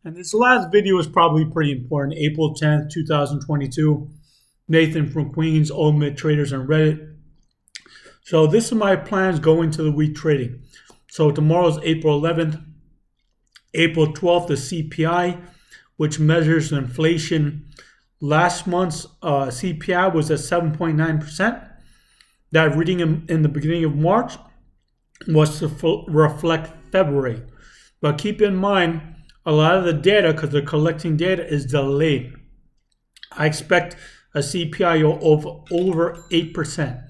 And this last video is probably pretty important. April 10th, 2022. Nathan from Queens, Ultimate Traders on Reddit. So this is my plans going to the week trading. So tomorrow's April 11th. April 12th, the CPI, which measures inflation. Last month's CPI was at 7.9%. That reading in the beginning of March was to reflect February. But keep in mind, a lot of the data, because they're collecting data, is delayed. I expect a CPI of over 8%.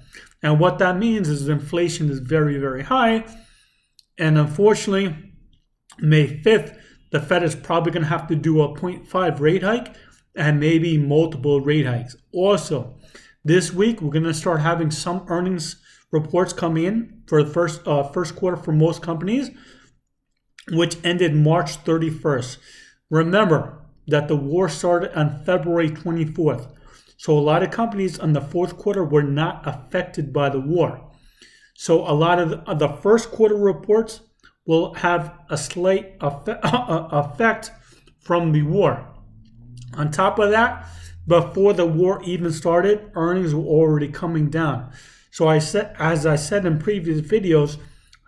And what that means is inflation is very, very high. And unfortunately, May 5th, the Fed is probably going to have to do a 0.5 rate hike and maybe multiple rate hikes. Also, this week, we're going to start having some earnings reports come in for the first quarter for most companies, which ended March 31st. Remember that the war started on February 24th. So a lot of companies in the fourth quarter were not affected by the war. So a lot of the first quarter reports will have a slight effect from the war. On top of that, before the war even started, earnings were already coming down. So as I said in previous videos,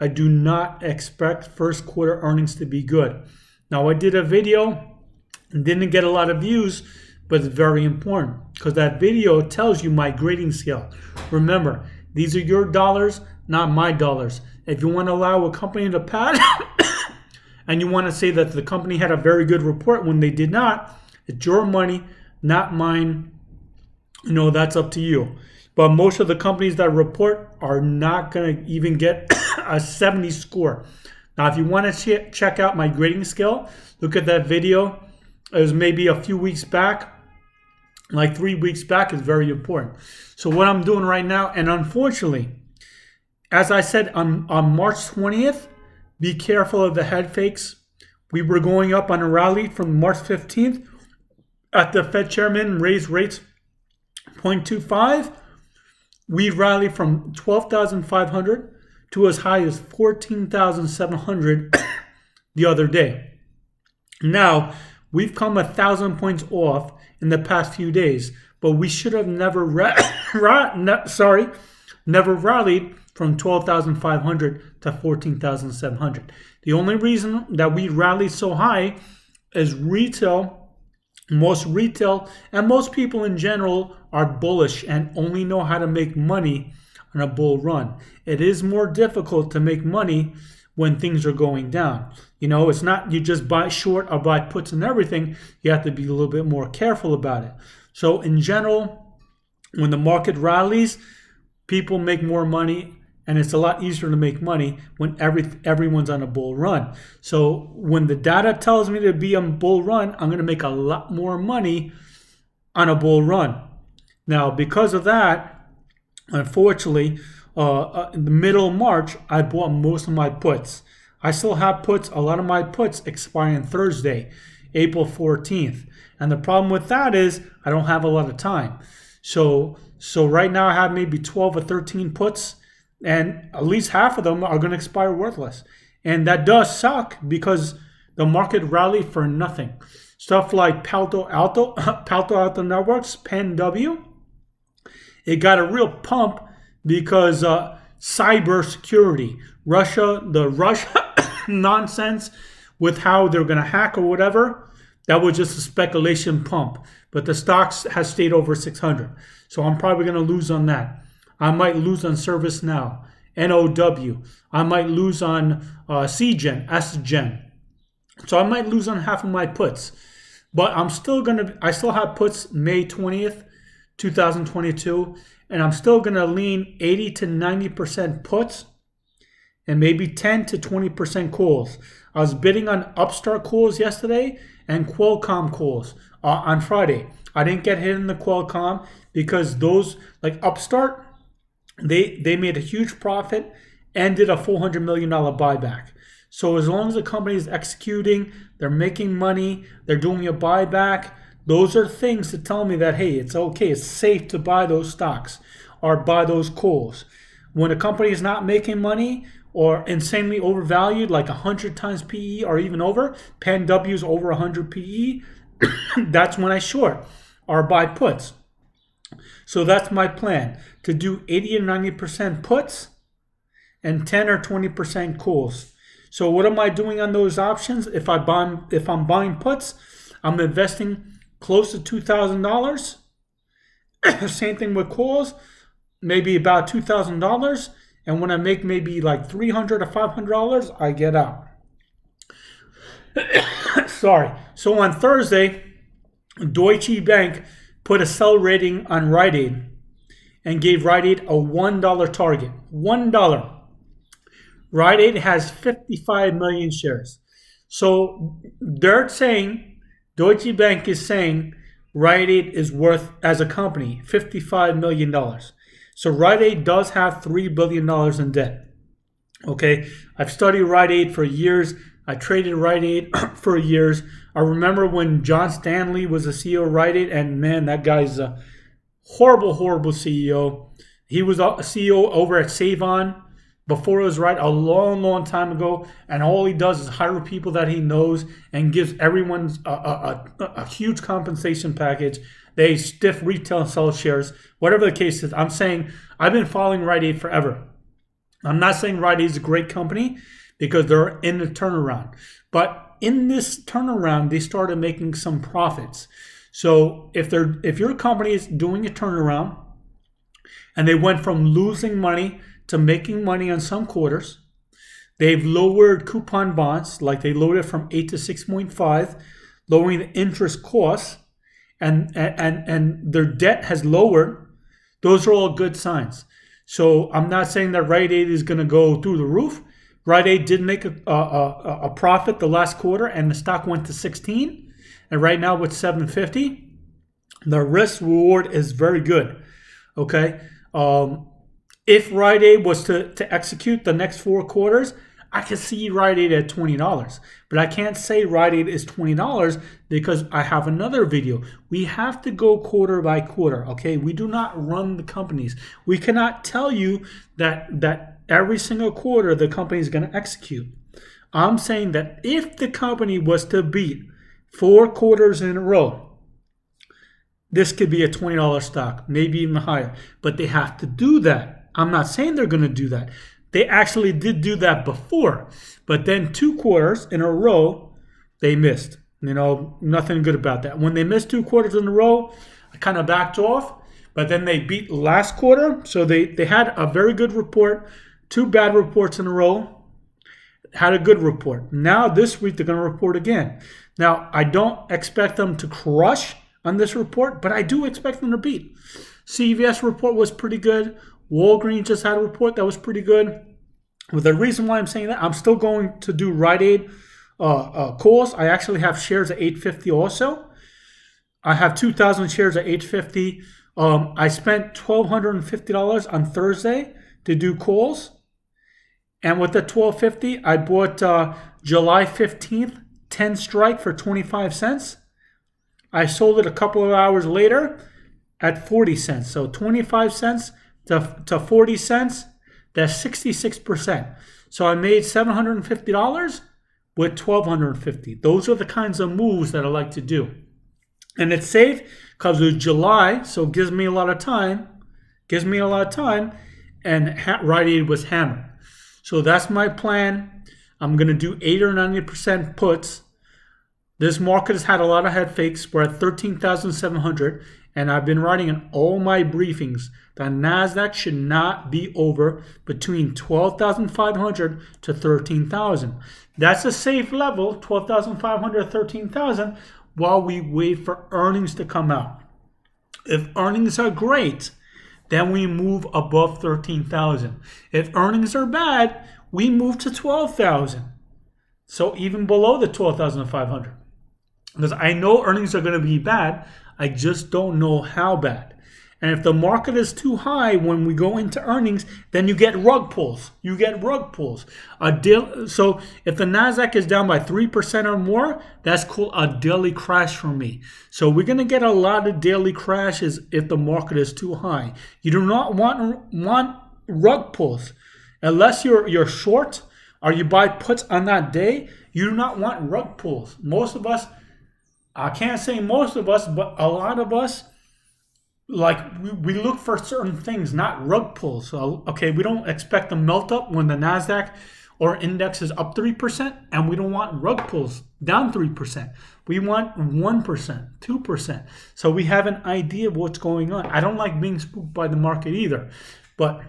I do not expect first quarter earnings to be good. Now, I did a video and didn't get a lot of views, but it's very important because that video tells you my grading scale. Remember, these are your dollars, not my dollars. If you want to allow a company to pass and you want to say that the company had a very good report when they did not, it's your money, not mine. That's up to you. But most of the companies that report are not going to even get a 70 score. Now, if you want to check out my grading scale, look at that video. It was maybe a few weeks back, like 3 weeks back. Is very important. So what I'm doing right now, and unfortunately, as I said on March 20th, be careful of the head fakes. We were going up on a rally from March 15th at the Fed chairman raised rates 0.25. We rallied from 12,500 to as high as 14,700 the other day. Now, we've come 1,000 points off in the past few days, but we should have never rallied from 12,500 to 14,700. The only reason that we rallied so high is most retail and most people in general are bullish and only know how to make money on a bull run. It is more difficult to make money when things are going down. It's not you just buy short or buy puts and everything. You have to be a little bit more careful about it. So in general, when the market rallies, people make more money, and it's a lot easier to make money when everyone's on a bull run. So when the data tells me to be on a bull run, I'm going to make a lot more money on a bull run. Now, because of that, unfortunately, in the middle of March, I bought most of my puts. I still have puts. A lot of my puts expire on Thursday, April 14th. And the problem with that is I don't have a lot of time. So right now I have maybe 12 or 13 puts, and at least half of them are going to expire worthless. And that does suck because the market rallied for nothing. Stuff like Palo Alto Networks, PNW, it got a real pump because cybersecurity, the Russia nonsense with how they're going to hack or whatever, that was just a speculation pump. But the stocks has stayed over 600. So I'm probably going to lose on that. I might lose on ServiceNow, NOW. I might lose on SGen. So I might lose on half of my puts. But I still have puts May 20th, 2022. And I'm still going to lean 80 to 90% puts and maybe 10 to 20% calls. I was bidding on Upstart calls yesterday and Qualcomm calls on Friday. I didn't get hit in the Qualcomm because those, like Upstart, they made a huge profit and did a $400 million buyback. So as long as the company is executing, they're making money, they're doing a buyback, those are things to tell me that, hey, it's okay, it's safe to buy those stocks or buy those calls. When a company is not making money or insanely overvalued, like 100 times PE or even over, PNW is over 100 PE, that's when I short or buy puts. So that's my plan, to do 80 or 90% puts and 10 or 20% calls. So what am I doing on those options? If I'm buying puts, I'm investing close to $2,000. Same thing with calls, maybe about $2,000. And when I make maybe like $300 or $500, I get out. Sorry. So on Thursday, Deutsche Bank put a sell rating on Rite Aid and gave Rite Aid a $1 target. $1. Rite Aid has 55 million shares. So they're saying, Deutsche Bank is saying Rite Aid is worth, as a company, $55 million. So Rite Aid does have $3 billion in debt. Okay, I've studied Rite Aid for years. I traded Rite Aid for years. I remember when John Stanley was the CEO of Rite Aid, and man, that guy's a horrible, horrible CEO. He was a CEO over at Save-On before it was Rite, a long, long time ago, and all he does is hire people that he knows and gives everyone a huge compensation package. They stiff retail and sell shares, whatever the case is. I'm saying I've been following Rite Aid forever. I'm not saying Rite Aid is a great company because they're in the turnaround. But in this turnaround, they started making some profits. So if your company is doing a turnaround and they went from losing money to making money on some quarters, they've lowered coupon bonds, like they lowered it from 8 to 6.5, lowering the interest costs, and their debt has lowered. Those are all good signs. So I'm not saying that Rite Aid is going to go through the roof. Rite Aid did make a profit the last quarter, and the stock went to 16, and right now with 750, the risk reward is very good. Okay, if Rite Aid was to execute the next 4 quarters, I could see Rite Aid at $20, but I can't say Rite Aid is $20 because I have another video. We have to go quarter by quarter. Okay, we do not run the companies. We cannot tell you that every single quarter the company is going to execute. I'm saying that if the company was to beat 4 quarters in a row, this could be a $20 stock, maybe even higher. But they have to do that. I'm not saying they're going to do that. They actually did do that before. But then 2 quarters in a row, they missed. Nothing good about that. When they missed 2 quarters in a row, I kind of backed off. But then they beat last quarter. So they had a very good report. 2 bad reports in a row. Had a good report. Now this week they're going to report again. Now I don't expect them to crush on this report, but I do expect them to beat. CVS report was pretty good. Walgreens just had a report that was pretty good. Well, the reason why I'm saying that, I'm still going to do Rite Aid calls. I actually have shares at $8.50 also. I have 2,000 shares at $8.50. I spent $1,250 on Thursday to do calls. And with the $12.50, I bought July 15th 10 strike for 25 cents. I sold it a couple of hours later at 40 cents. So 25 cents to 40 cents, that's 66%. So I made $750 with $1,250. Those are the kinds of moves that I like to do. And it's safe because it was July, so it gives me a lot of time. And Rite Aid was hammered. So that's my plan. I'm going to do 80 or 90% puts. This market has had a lot of head fakes. We're at 13,700, and I've been writing in all my briefings that NASDAQ should not be over between 12,500 to 13,000. That's a safe level, 12,500 to 13,000, while we wait for earnings to come out. If earnings are great, then we move above 13,000. If earnings are bad, we move to 12,000. So even below the 12,500. Because I know earnings are going to be bad, I just don't know how bad. And if the market is too high when we go into earnings, then you get rug pulls. So if the NASDAQ is down by 3% or more, that's called a daily crash for me. So we're going to get a lot of daily crashes if the market is too high. You do not want rug pulls. unless you're short or you buy puts on that day, you do not want rug pulls. Most of us, I can't say most of us, but a lot of us, like we look for certain things, not rug pulls. So okay, we don't expect a melt up when the Nasdaq or index is up 3%, and we don't want rug pulls down 3%. We want 1%, 2%. So we have an idea of what's going on. I don't like being spooked by the market either. But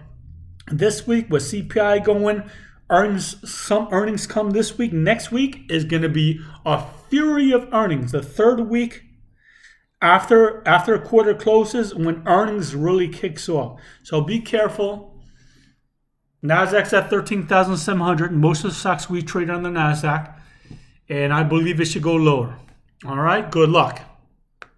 this week with CPI going, some earnings come this week. Next week is going to be a fury of earnings. The third week after a quarter closes, when earnings really kicks off. So be careful. Nasdaq's at 13,700. Most of the stocks we trade on the Nasdaq, and I believe it should go lower. All right, good luck.